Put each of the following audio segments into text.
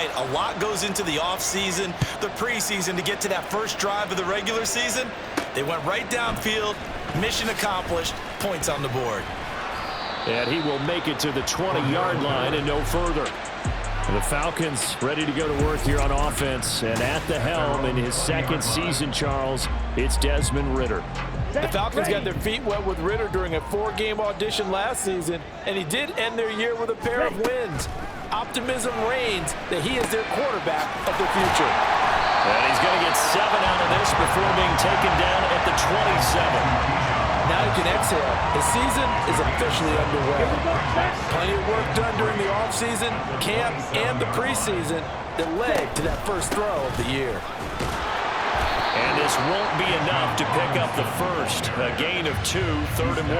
right. A lot goes into the offseason, the preseason to get to that first drive of the regular season. They went right downfield, mission accomplished, points on the board. And he will make it to the 20-yard line and no further. The Falcons ready to go to work here on offense. And at the helm in his second season, Charles, it's Desmond Ridder. The Falcons got their feet wet with Ridder during a 4-game audition last season, and he did end their year with a pair of wins. Optimism reigns that he is their quarterback of the future. And he's going to get 7 out of this before being taken down at the 27. Now he can exhale. The season is officially underway. Plenty of work done during the offseason, camp, and the preseason that led to that first throw of the year. And this won't be enough to pick up the first. A gain of 2, 3rd and 1.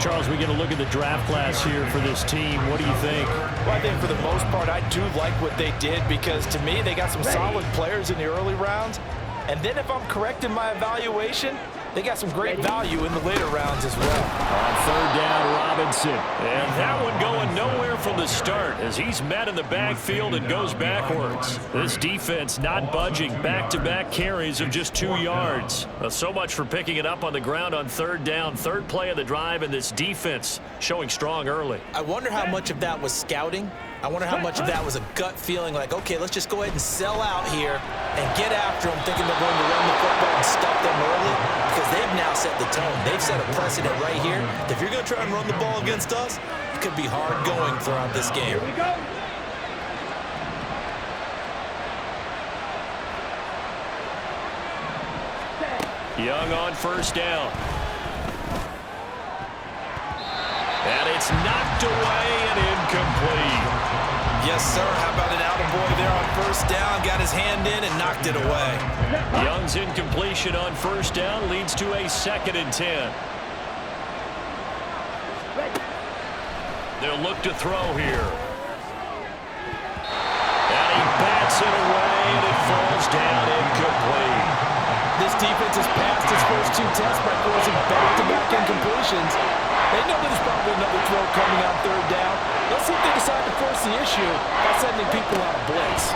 Charles, we get a look at the draft class here for this team. What do you think? Well, I think for the most part, I do like what they did because, to me, they got some solid players in the early rounds. And then if I'm correct in my evaluation, they got some great value in the later rounds as well. On 3rd down, Robinson. And that one going nowhere from the start as he's met in the backfield and goes backwards. This defense not budging. Back-to-back carries of just 2 yards. So much for picking it up on the ground on 3rd down. 3rd play of the drive, and this defense showing strong early. I wonder how much of that was scouting. I wonder how much of that was a gut feeling like, okay, let's just go ahead and sell out here and get after them, thinking they're going to run the football and stuff them early, because they've now set the tone. They've set a precedent right here. If you're going to try and run the ball against us, it could be hard going throughout this game. Here we go. Young on 1st down. And it's knocked away and incomplete. Yes, sir. How about an attaboy there on 1st down? Got his hand in and knocked it away. Young's incompletion on 1st down leads to a 2nd and 10. They'll look to throw here. And he bats it away, and it falls down incomplete. This defense has passed its first 2 tests by forcing back-to-back incompletions. They know there's probably another throw coming on 3rd down. Let's see if they decide to force the issue by sending people out of blitz.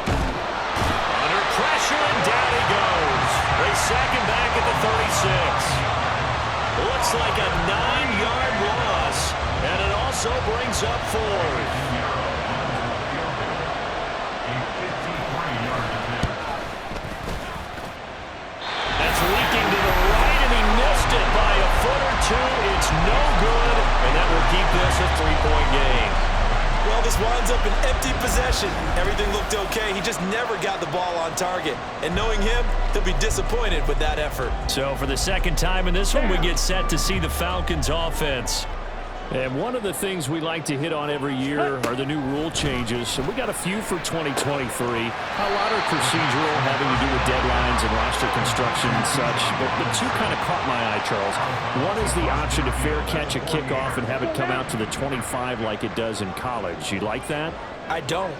Under pressure, and down he goes. They sack him back at the 36. Looks like a 9-yard loss, and it also brings up 4th. Leaking to the right, and he missed it by a foot or 2. It's no good, and that will keep this a 3-point game. Well, this winds up an empty possession. Everything looked okay. He just never got the ball on target. And knowing him, he'll be disappointed with that effort. So for the 2nd time in this one, we get set to see the Falcons offense. And one of the things we like to hit on every year are the new rule changes. So we got a few for 2023. A lot are procedural, having to do with deadlines and roster construction and such. But 2 kind of caught my eye, Charles. One is the option to fair catch a kickoff and have it come out to the 25 like it does in college. You like that? I don't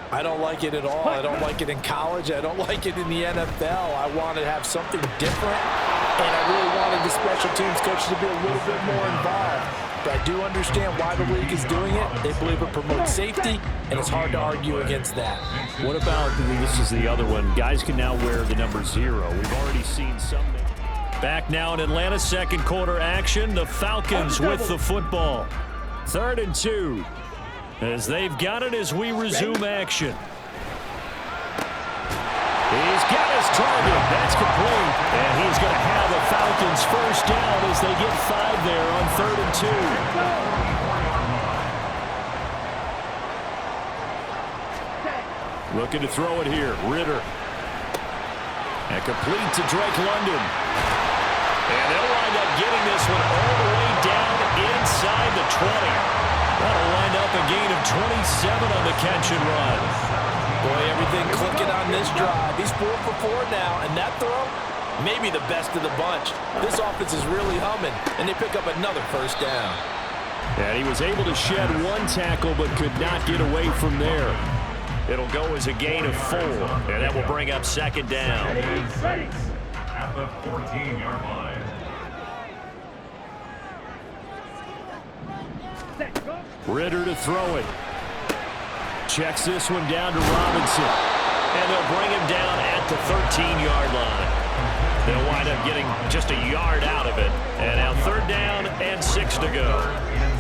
like it at all. I don't like it in college. I don't like it in the NFL. I want to have something different, and I really wanted the special teams coaches to be a little bit more involved. But I do understand why the league is doing it. They believe it promotes safety, and it's hard to argue against that. What about, this is the other one, guys can now wear the number 0. We've already seen some. Back now in Atlanta, 2nd quarter action. The Falcons with the football. 3rd and 2. As they've got it as we resume action. He's got his target. That's complete. And he's going to have the Falcons 1st down as they get 5 there on 3rd and 2. Looking to throw it here. Ridder. And complete to Drake London. And they'll wind up getting this one all the way down inside the 20. That'll wind up a gain of 27 on the catch and run. Boy, everything clicking on this drive. He's 4 for 4 now, and that throw, maybe the best of the bunch. This offense is really humming, and they pick up another 1st down. And he was able to shed 1 tackle, but could not get away from there. It'll go as a gain of 4, and that will bring up 2nd down. At the 14-yard line. Ridder to throw it. checks this one down to Robinson. And they'll bring him down at the 13-yard line. They'll wind up getting just a yard out of it. And now 3rd down and 6 to go.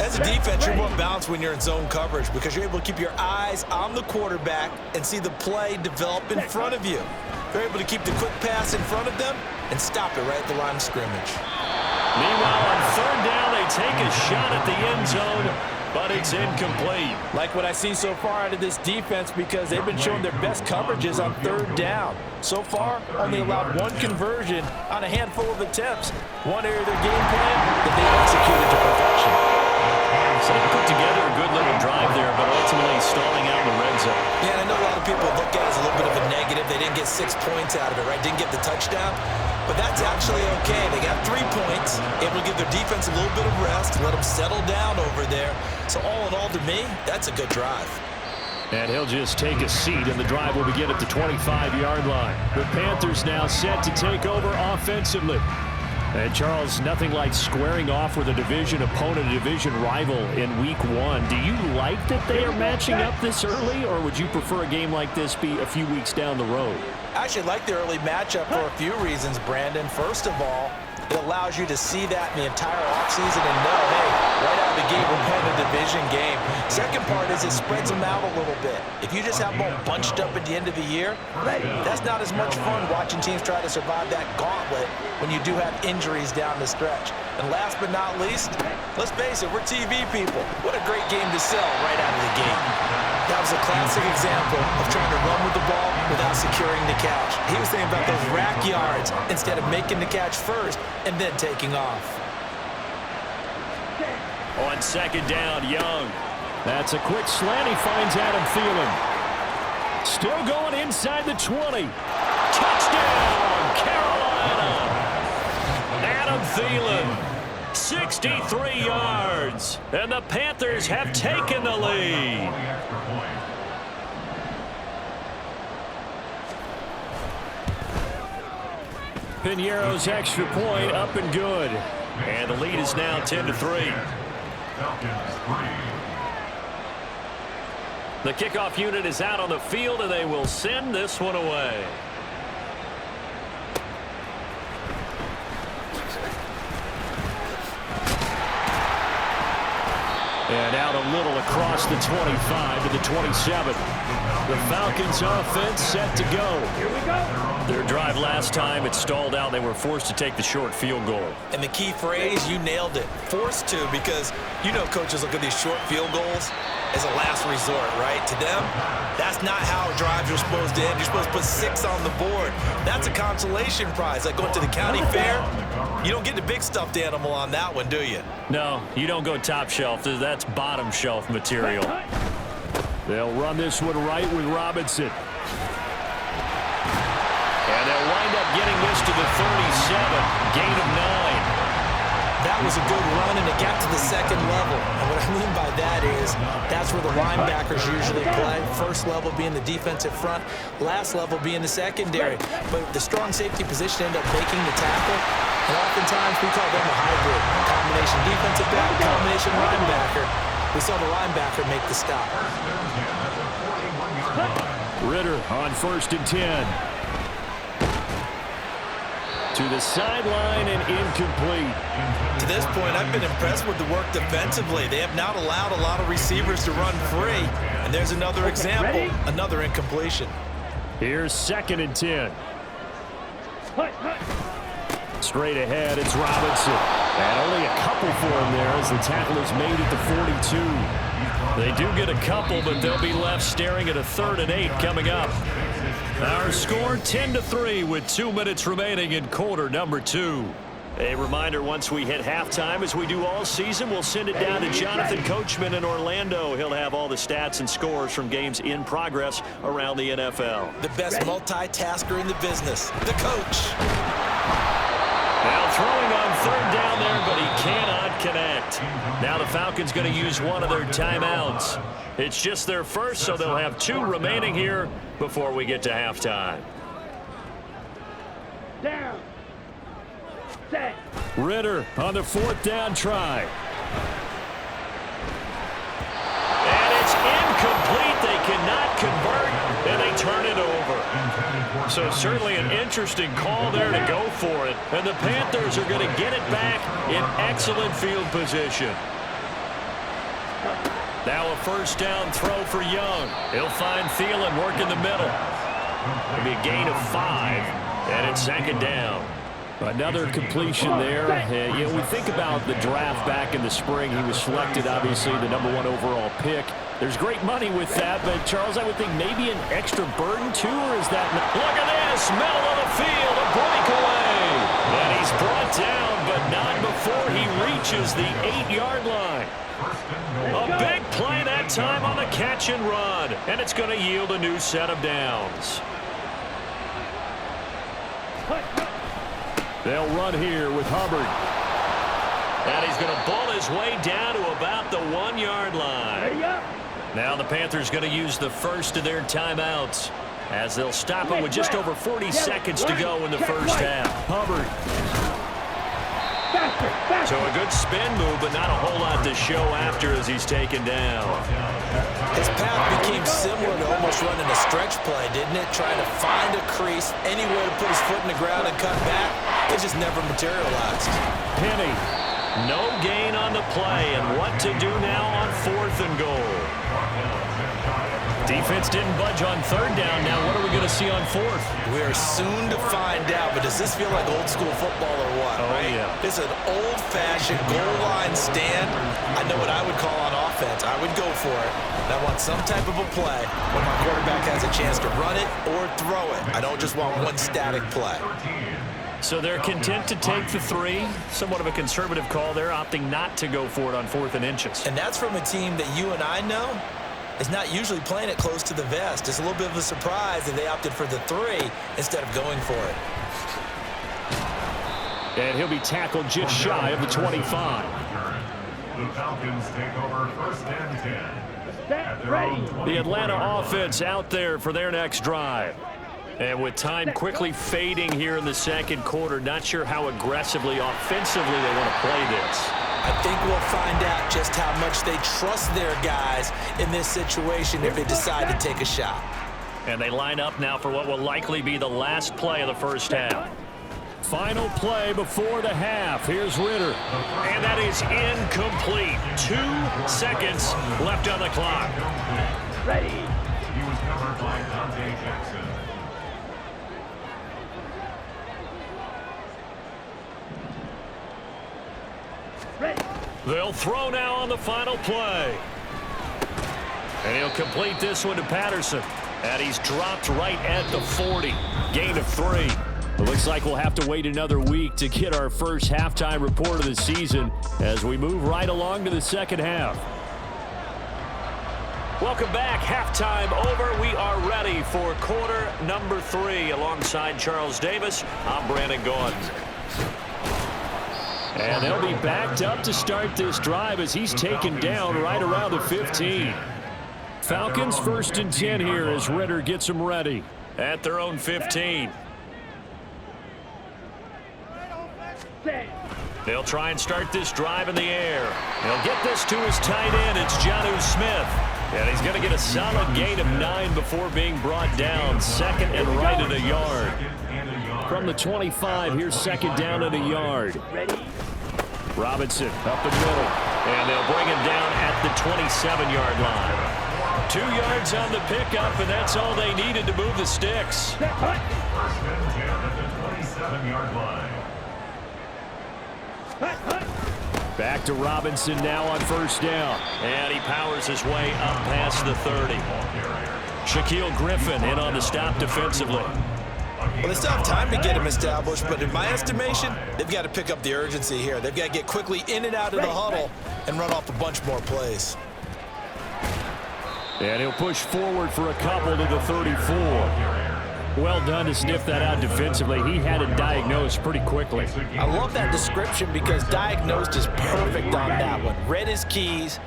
As a defense, you're more balanced when you're in zone coverage because you're able to keep your eyes on the quarterback and see the play develop in front of you. You're able to keep the quick pass in front of them and stop it right at the line of scrimmage. Meanwhile, on 3rd down, they take a shot at the end zone, but it's incomplete. Like what I see so far out of this defense because they've been showing their best coverages on 3rd down. So far, only allowed 1 conversion on a handful of attempts. One area of their game plan that they executed to perfection. So they put together a good little drive there, but ultimately stalling out in the red zone. Yeah, I know a lot of people look at it as a little bit of a negative. They didn't get 6 points out of it, right? Didn't get the touchdown. But that's actually okay. They got 3 points, able to give their defense a little bit of rest, let them settle down over there. So all in all, to me, that's a good drive. And he'll just take a seat, and the drive will begin at the 25-yard line. The Panthers now set to take over offensively. And, Charles, nothing like squaring off with a division opponent, a division rival in Week 1. Do you like that they are matching up this early, or would you prefer a game like this be a few weeks down the road? I actually like the early matchup for a few reasons, Brandon. First of all, it allows you to see that in the entire offseason and know, hey, right out of the gate, we're playing a division game. Second part is it spreads them out a little bit. If you just have them all bunched up at the end of the year, that's not as much fun watching teams try to survive that gauntlet when you do have injuries down the stretch. And last but not least, let's face it, we're TV people. What a great game to sell right out of the gate. That was a classic example of trying to run with the ball without securing the catch. He was thinking about those rack yards instead of making the catch first and then taking off. On 2nd down, Young. That's a quick slant. He finds Adam Thielen. Still going inside the 20. Touchdown, Carolina. Adam Thielen. 63 yards, and the Panthers have taken the lead. Piñeiro's extra point up and good, and the lead is now 10-3. The kickoff unit is out on the field, and they will send this one away. And out a little across the 25 to the 27. The Falcons offense set to go. Here we go. Their drive last time, it stalled out. They were forced to take the short field goal. And the key phrase, you nailed it. Forced to, because you know coaches look at these short field goals as a last resort, right? To them, that's not how drives are supposed to end. You're supposed to put 6 on the board. That's a consolation prize. Like going to the county fair, you don't get the big stuffed animal on that one, do you? No, you don't go top shelf. That's bottom shelf material. They'll run this one right with Robinson. And they'll wind up getting this to the 37, gain of 9. That was a good run, and it got to the 2nd level. And what I mean by that is that's where the linebackers usually play. First level being the defensive front, last level being the secondary. But the strong safety position ended up making the tackle, and oftentimes we call them a hybrid. Combination defensive back, combination linebacker. We saw the linebacker make the stop. Ritter on 1st and 10. To the sideline and incomplete. To this point, I've been impressed with the work defensively. They have not allowed a lot of receivers to run free. And there's another example, another incompletion. Here's 2nd and 10. Straight ahead, it's Robinson. And only a couple for him there as the tackle is made at the 42. They do get a couple, but they'll be left staring at a 3rd and 8 coming up. Our score 10-3 with 2 minutes remaining in quarter number 2. A reminder, once we hit halftime, as we do all season, we'll send it down to Jonathan Coachman in Orlando. He'll have all the stats and scores from games in progress around the NFL. The best multitasker in the business, the coach. Now throwing on 3rd down there, but he cannot connect. Now the Falcons going to use one of their timeouts. It's just their first, so they'll have 2 remaining here before we get to halftime. Down. Set. Ritter on the 4th down try. And it's incomplete. They cannot convert, and they turn it over. So certainly an interesting call there to go for it. And the Panthers are going to get it back in excellent field position. Now a first down throw for Young. He'll find Thielen working the middle. It'll be a gain of 5, and it's second down. Another completion there. We think about the draft back in the spring. He was selected, obviously, the #1 overall pick. There's great money with that, but, Charles, I would think maybe an extra burden, too, or is that not? Look at this. Middle of the field, a breakaway. And he's brought down, but not before he reaches the 8-yard line. A big play that time on the catch and run, and it's going to yield a new set of downs. They'll run here with Hubbard. And he's going to bull his way down to about the 1-yard line. Now the Panthers going to use the first of their timeouts as they'll stop it with just over 40 seconds to go in the first half. Hubbard. So a good spin move, but not a whole lot to show after as he's taken down. His path became similar to almost running a stretch play, didn't it? Trying to find a crease, anywhere to put his foot in the ground and cut back. It just never materialized. Penny, no gain on the play, and what to do now on 4th and goal. Defense didn't budge on 3rd down. Now what are we going to see on 4th? We are soon to find out, but does this feel like old school football or what? Oh, right? yeah. It's an old-fashioned goal line stand. I know what I would call on offense. I would go for it. And I want some type of a play when my quarterback has a chance to run it or throw it. I don't just want one static play. So they're content to take the 3. Somewhat of a conservative call there, opting not to go for it on 4th and inches. And that's from a team that you and I know is not usually playing it close to the vest. It's a little bit of a surprise that they opted for the 3 instead of going for it. And he'll be tackled just shy of the 25. The Falcons take over 1st and 10. Ready. The Atlanta offense out there for their next drive. And with time quickly fading here in the second quarter, not sure how aggressively, offensively they want to play this. I think we'll find out just how much they trust their guys in this situation if they decide to take a shot. And they line up now for what will likely be the last play of the first half. Final play before the half. Here's Ritter. And that is incomplete. 2 seconds left on the clock. Ready. He was covered by Dante Jackson. Ready. They'll throw now on the final play. And he'll complete this one to Patterson. And he's dropped right at the 40. Gain of 3. It looks like we'll have to wait another week to get our first halftime report of the season as we move right along to the second half. Welcome back. Halftime over. We are ready for quarter number 3. Alongside Charles Davis, I'm Brandon Gordon. And they'll be backed up to start this drive as he's taken down right around the 15. Falcons 1st and 10 here as Ritter gets them ready at their own 15. They'll try and start this drive in the air. He'll get this to his tight end. It's Jonnu Smith. And he's going to get a solid gain of 9 before being brought down. 2nd and right at a yard. From the 25, here's 2nd down at a yard. Robinson up the middle. And they'll bring him down at the 27-yard line. 2 yards on the pickup, and that's all they needed to move the sticks. 1st and 10 at the 27-yard line. Back to Robinson now on 1st down. And he powers his way up past the 30. Shaquille Griffin in on the stop defensively. Well, they still have time to get him established, but in my estimation, they've got to pick up the urgency here. They've got to get quickly in and out of the huddle and run off a bunch more plays. And he'll push forward for a couple to the 34. Well done to sniff that out defensively. He had it diagnosed pretty quickly. I love that description because diagnosed is perfect on that one. Read his keys,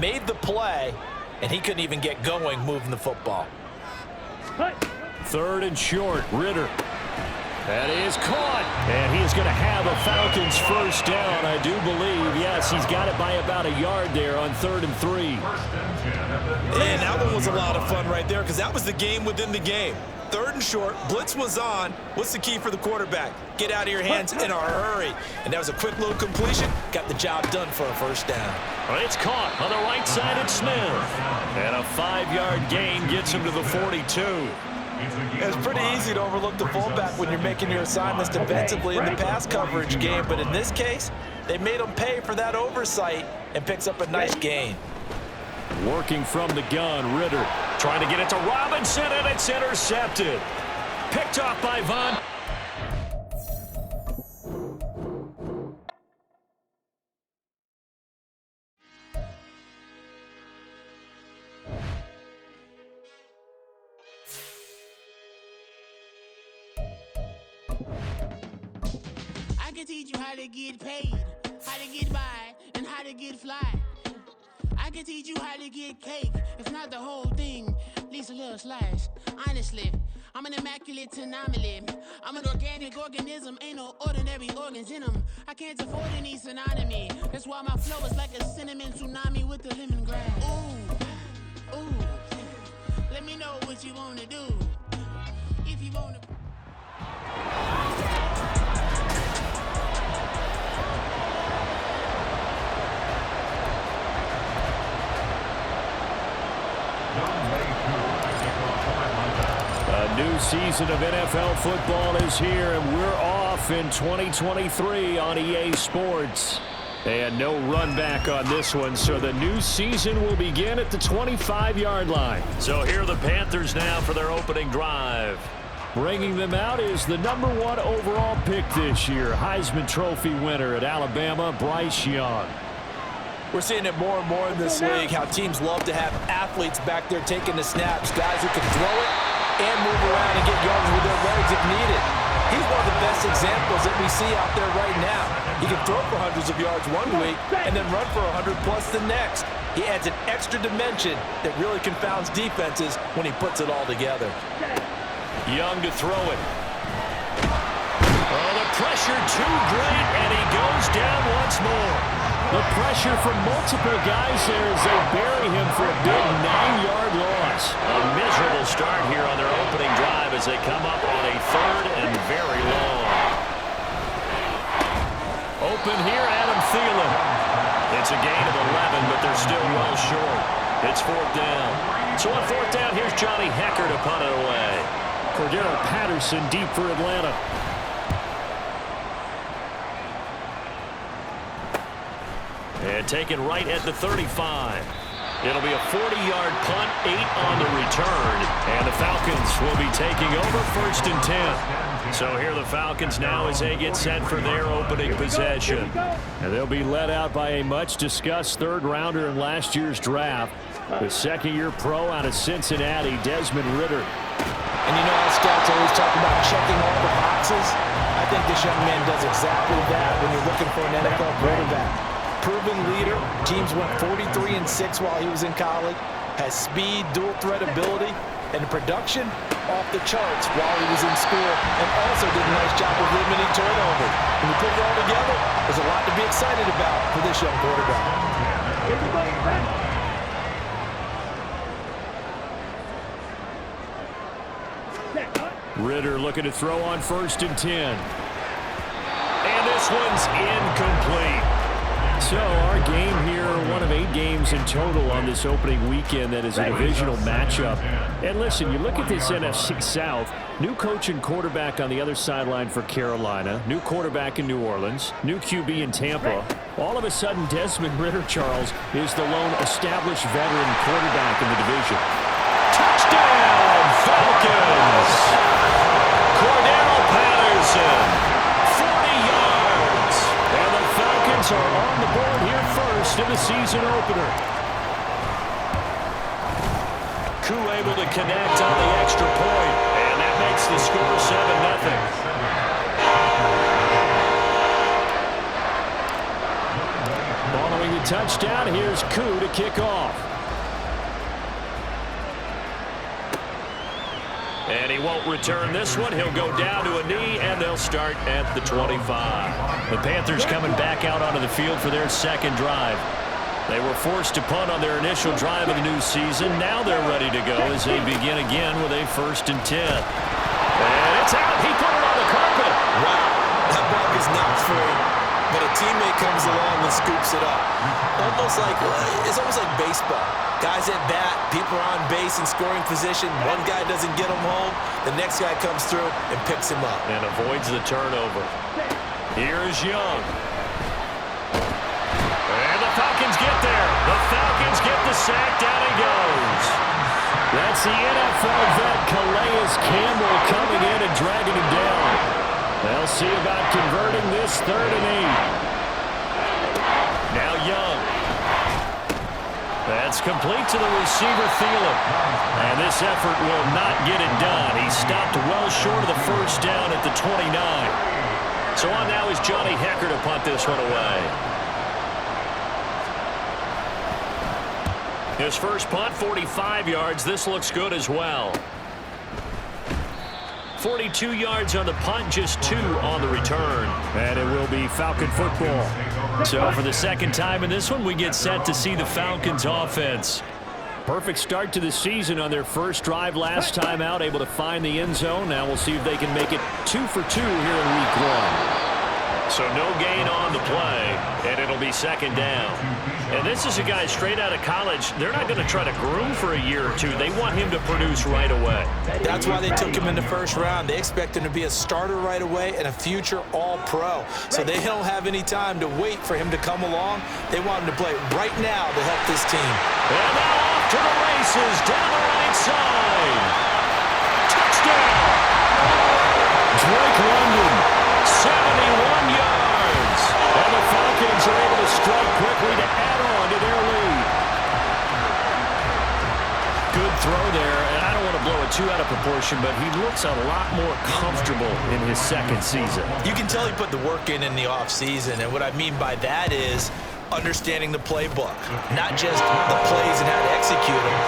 made the play, and he couldn't even get going moving the football. 3rd and short. Ritter. That is caught. And he is going to have a Falcons first down, I do believe. Yes, he's got it by about a yard there on 3rd and 3. And that one was a lot of fun right there because that was the game within the game. 3rd and short, blitz was on. What's the key for the quarterback? Get out of your hands in a hurry. And that was a quick little completion. Got the job done for a first down. Well, it's caught on the right side at Smith. And a 5-yard gain gets him to the 42. It's pretty easy to overlook the fullback when you're making your assignments defensively in the pass coverage game. But in this case, they made him pay for that oversight and picks up a nice gain. Working from the gun, Ritter trying to get it to Robinson, and it's intercepted. Picked off by Von. I can teach you how to get paid, how to get by, and how to get fly. I can teach you how to get cake, if not the whole thing, at least a little slice. Honestly, I'm an immaculate anomaly. I'm an organic organism, ain't no ordinary organs in them. I can't afford any synonymy. That's why my flow is like a cinnamon tsunami with the lemongrass. Ooh, ooh, let me know what you wanna do. If you wanna... A new season of NFL football is here, and we're off in 2023 on EA Sports. And no run back on this one, so the new season will begin at the 25-yard line. So here are the Panthers now for their opening drive. Bringing them out is the #1 overall pick this year, Heisman Trophy winner at Alabama, Bryce Young. We're seeing it more and more in this league, how teams love to have athletes back there taking the snaps, guys who can throw it and move around and get yards with their legs if needed. He's one of the best examples that we see out there right now. He can throw for hundreds of yards one week and then run for 100+ the next. He adds an extra dimension that really confounds defenses when he puts it all together. Young to throw it. Oh, the pressure too great, and he goes down once more. The pressure from multiple guys there as they bury him for a big 9-yard loss. A miserable start here on their opening drive as they come up on a 3rd and very long. Open here, Adam Thielen. It's a gain of 11, but they're still well short. It's 4th down. So on 4th down, here's Johnny Hecker to punt it away. Cordero Patterson deep for Atlanta. And taken right at the 35. It'll be a 40-yard punt, 8 on the return. And the Falcons will be taking over 1st and 10. So here the Falcons now as they get set for their opening possession. And they'll be led out by a much-discussed 3rd-rounder in last year's draft. The 2nd-year pro out of Cincinnati, Desmond Ritter. And you know how scouts always talk about checking all the boxes? I think this young man does exactly that when you're looking for an NFL quarterback. Proven leader. Teams went 43-6 while he was in college. Has speed, dual threat ability, and production off the charts while he was in school. And also did a nice job of limiting turnovers. When you put it all together, there's a lot to be excited about for this young quarterback. Ritter looking to throw on 1st and 10. And this one's incomplete. So our game here, one of 8 games in total on this opening weekend that is a divisional matchup. And listen, you look at this NFC South, new coach and quarterback on the other sideline for Carolina, new quarterback in New Orleans, new QB in Tampa. All of a sudden, Desmond Ritter, Charles, is the lone established veteran quarterback in the division. Touchdown, Falcons! Cordero Patterson. Are on the board here first in the season opener. Koo able to connect on the extra point, and that makes the score 7-0. Following the touchdown, here's Koo to kick off. And he won't return this one. He'll go down to a knee, and they'll start at the 25. The Panthers coming back out onto the field for their second drive. They were forced to punt on their initial drive of the new season. Now they're ready to go as they begin again with a 1st and 10. And it's out. He put it on the carpet. Wow, that ball is not free, but a teammate comes along and scoops it up. It's almost like baseball. Guys at bat, people are on base in scoring position. One guy doesn't get him home. The next guy comes through and picks him up. And avoids the turnover. Here's Young. And the Falcons get there. The Falcons get the sack. Down he goes. That's the NFL vet Calais Campbell coming in and dragging him down. They'll see about converting this 3rd and 8. Now Young. That's complete to the receiver, Thielen. And this effort will not get it done. He stopped well short of the 1st down at the 29. So on now is Johnny Hecker to punt this one away. His first punt, 45 yards. This looks good as well. 42 yards on the punt, just 2 on the return. And it will be Falcon football. So for the second time in this one, we get set to see the Falcons offense. Perfect start to the season on their first drive last time out, able to find the end zone. Now we'll see if they can make it 2 for 2 here in week 1. So no gain on the play, and it'll be 2nd down. And this is a guy straight out of college. They're not going to try to groom for a year or two. They want him to produce right away. That's why they took him in the 1st round. They expect him to be a starter right away and a future all-pro. So they don't have any time to wait for him to come along. They want him to play right now to help this team. And now off to the races down the right side. Touchdown! Drake London, 71 yards. And the Falcons are able to strike quickly to add on to their lead. Good throw there, and I don't want to blow it too out of proportion, but he looks a lot more comfortable in his 2nd season. You can tell he put the work in the offseason, and what I mean by that is understanding the playbook. Not just the plays and how to execute them,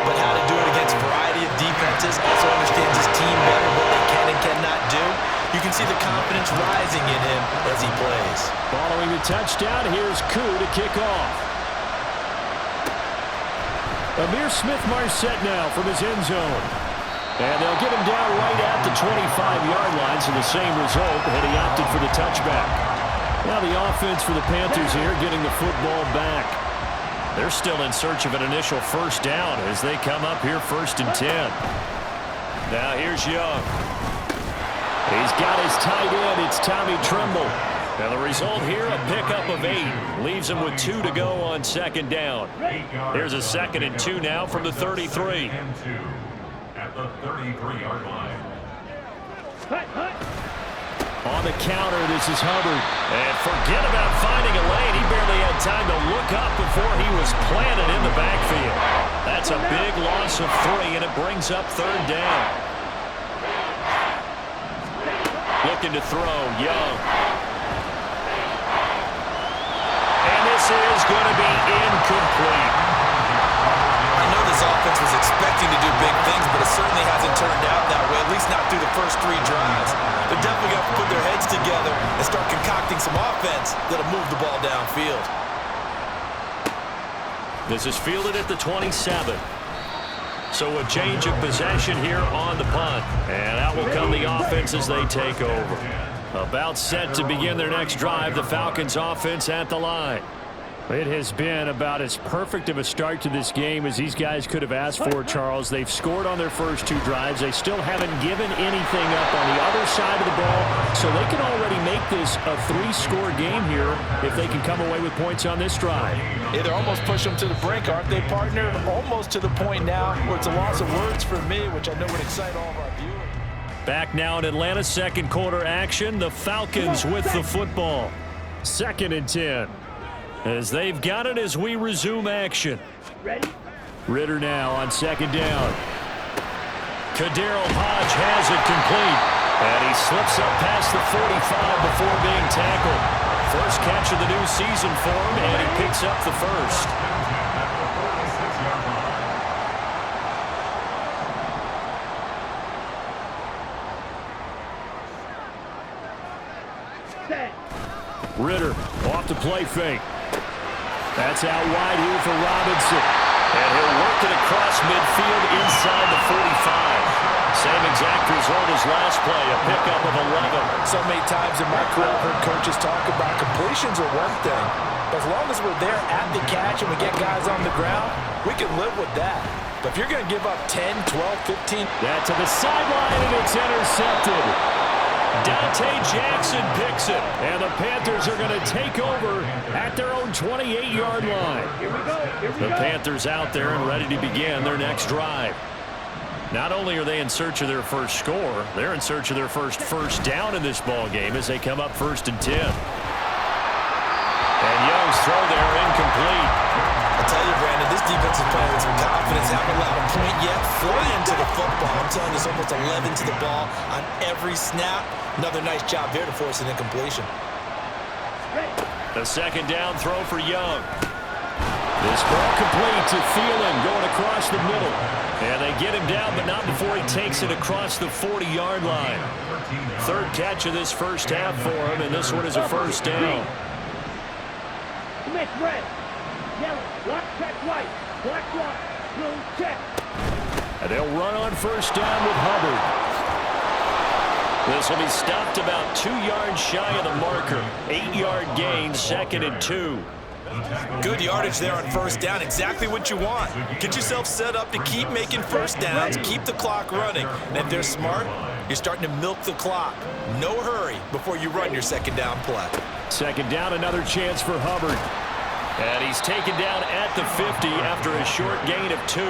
but how to do it against a variety of defenses. Also understands his team better, what they can and cannot do. You can see the confidence rising in him as he plays. Following the touchdown, here's Koo to kick off. Amir Smith-Marset now from his end zone. And they'll get him down right at the 25-yard line, so the same result, and he opted for the touchback. Now the offense for the Panthers here getting the football back. They're still in search of an initial 1st down as they come up here 1st and 10. Now here's Young. He's got his tight end. It's Tommy Tremble. And the result here, a pickup of 8. Leaves him with 2 to go on 2nd down. Here's a 2nd and 2 now from the 33. At the 33-yard line. On the counter, this is Hubbard. And forget about finding a lane. He barely had time to look up before he was planted in the backfield. That's a big loss of 3, and it brings up 3rd down. Looking to throw, Young. And this is going to be incomplete. I know this offense was expecting to do big things, but it certainly hasn't turned out that way, at least not through the first 3 drives. They're definitely going to put their heads together and start concocting some offense that'll move the ball downfield. This is fielded at the 27. So a change of possession here on the punt. And out will come the offense as they take over. About set to begin their next drive, the Falcons offense at the line. It has been about as perfect of a start to this game as these guys could have asked for, Charles. They've scored on their first 2 drives. They still haven't given anything up on the other side of the ball, so they can already make this a 3-score game here if they can come away with points on this drive. Yeah, they're almost pushing them to the brink, aren't they, partner? Almost to the point now where it's a loss of words for me, which I know would excite all of our viewers. Back now in Atlanta, 2nd quarter action. The Falcons with the football. 2nd and 10. As they've got it as we resume action. Ready? Ritter now on 2nd down. Kaderl Hodge has it complete. And he slips up past the 45 before being tackled. First catch of the new season for him, and he picks up the first. Set. Ritter off the play fake. That's out wide here for Robinson. And he'll work it across midfield inside the 45. Same exact result as last play, a pickup of 11. So many times in my career, I've heard coaches talk about completions are one thing. But as long as we're there at the catch and we get guys on the ground, we can live with that. But if you're going to give up 10, 12, 15. That to the sideline, and it's intercepted. Dante Jackson picks it, and the Panthers are going to take over at their own 28-yard line. Here we go. Here we The go. Panthers out there and ready to begin their next drive. Not only are they in search of their first score, they're in search of their first down in this ball game as they come up 1st and 10. And Young's throw there incomplete. I'll tell you, Brandon, this defense is playing with some confidence. Haven't allowed a point yet. Flying to the football. I'm telling you, it's almost 11 to the ball on every snap. Another nice job there to force an incompletion. A 2nd down throw for Young. This ball complete to Thielen going across the middle. And they get him down, but not before he takes it across the 40-yard line. 3rd catch of this first half for him, and this one is a 1st down. Commit red. Yellow. Black check white. Black white. Blue check. And they'll run on 1st down with Hubbard. This will be stopped about 2 yards shy of the marker. 8-yard gain, 2nd and 2. Good yardage there on 1st down. Exactly what you want. Get yourself set up to keep making 1st downs, keep the clock running. And if they're smart, you're starting to milk the clock. No hurry before you run your 2nd down play. 2nd down, another chance for Hubbard. And he's taken down at the 50 after a short gain of 2.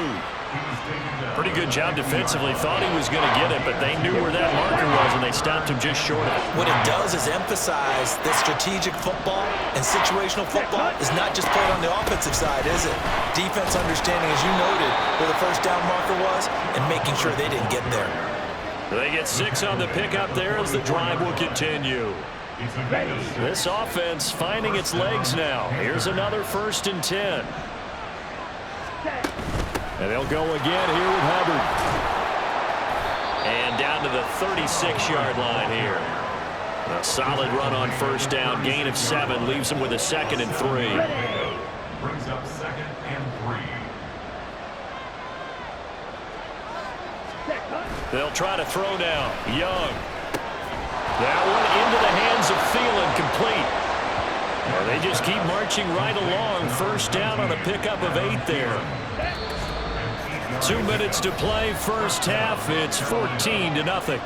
Pretty good job defensively. Thought he was going to get it, but they knew where that marker was, and they stopped him just short of it. What it does is emphasize that strategic football and situational football is not just played on the offensive side, is it? Defense understanding, as you noted, where the 1st down marker was and making sure they didn't get there. They get 6 on the pickup there as the drive will continue. This offense finding its legs now. Here's another 1st and 10. And they'll go again here with Hubbard. And down to the 36-yard line here. A solid run on 1st down. Gain of 7 leaves them with a 2nd and 3. Brings up 2nd and 3. They'll try to throw now. Young. That one into the hands of Thielen, complete. And they just keep marching right along. 1st down on a pickup of 8 there. 2 minutes to play, 1st half. It's 14-0.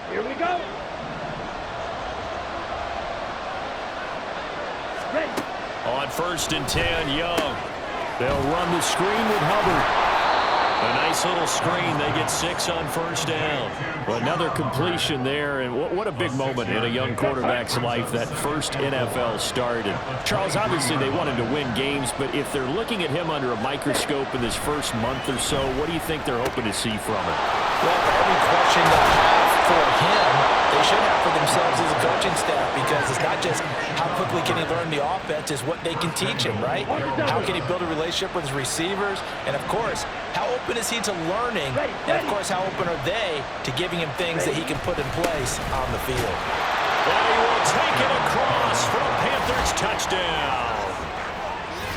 Here we go. Ready. On 1st and 10, Young. They'll run the screen with Hubbard. A nice little screen. They get 6 on 1st down. Well, another completion there, and what a big moment in a young quarterback's life, that first NFL start. And Charles, obviously they want him to win games, but if they're looking at him under a microscope in this first month or so, what do you think they're hoping to see from him? Well, for every question they have for him, they should have for themselves as a coaching staff, because it's not just how quickly can he learn the offense, it's what they can teach him, right? How can he build a relationship with his receivers? And, of course, how open is he to learning? And, of course, how open are they to giving him things that he can put in place on the field? And he will take it across for a Panthers touchdown.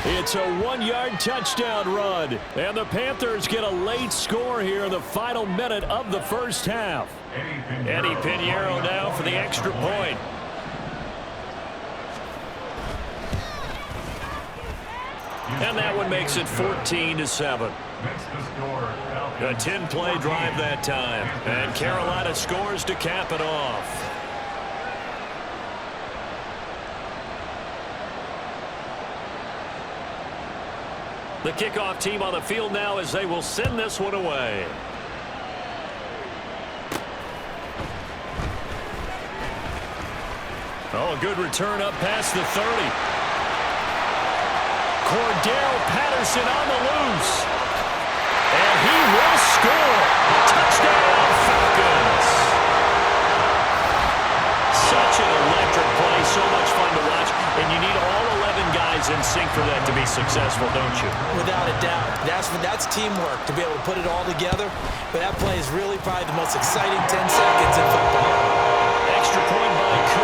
It's a 1-yard touchdown run. And the Panthers get a late score here in the final minute of the first half. Eddie Pinheiro now for the extra point. And that one makes it 14-7. A 10-play drive that time. And Carolina scores to cap it off. The kickoff team on the field now as they will send this one away. Oh, a good return up past the 30. Cordell Patterson on the loose. And he will score. Touchdown, Falcons. Such an electric play. So much fun to watch. And you need all 11 guys in sync for that to be successful, don't you? Without a doubt. That's teamwork, to be able to put it all together. But that play is really probably the most exciting 10 seconds in football. Extra point by Cook.